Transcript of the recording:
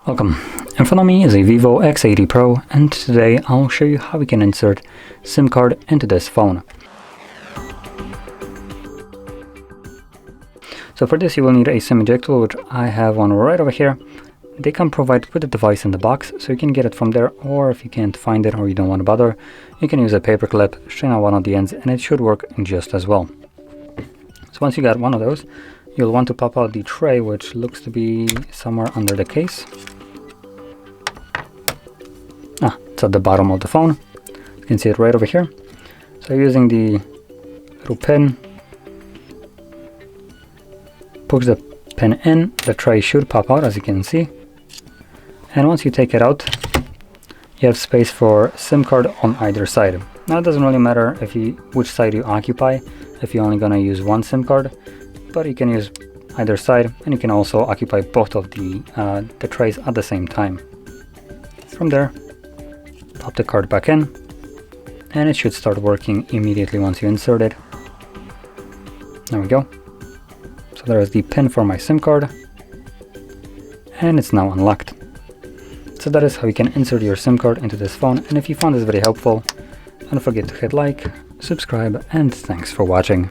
Welcome. In front of me is a VIVO X80 Pro, and today I'll show you how we can insert SIM card into this phone. So for this you will need a SIM ejector, which I have one right over here. They come provided with the device in the box, so you can get it from there, or if you can't find it or you don't want to bother, you can use a paper clip, strain out one of the ends, and it should work just as well. So once you got one of those, you'll want to pop out the tray, which looks to be somewhere under the case. It's at the bottom of the phone. You can see it right over here. So using the little pin, push the pin in, the tray should pop out, as you can see. And once you take it out, you have space for SIM card on either side. Now it doesn't really matter which side you occupy, if you're only gonna use one SIM card, but you can use either side, and you can also occupy both of the trays at the same time. From there, pop the card back in, and it should start working immediately once you insert it. There we go. So there is the pin for my SIM card, and it's now unlocked. So that is how you can insert your SIM card into this phone, and if you found this very helpful, don't forget to hit like, subscribe, and thanks for watching.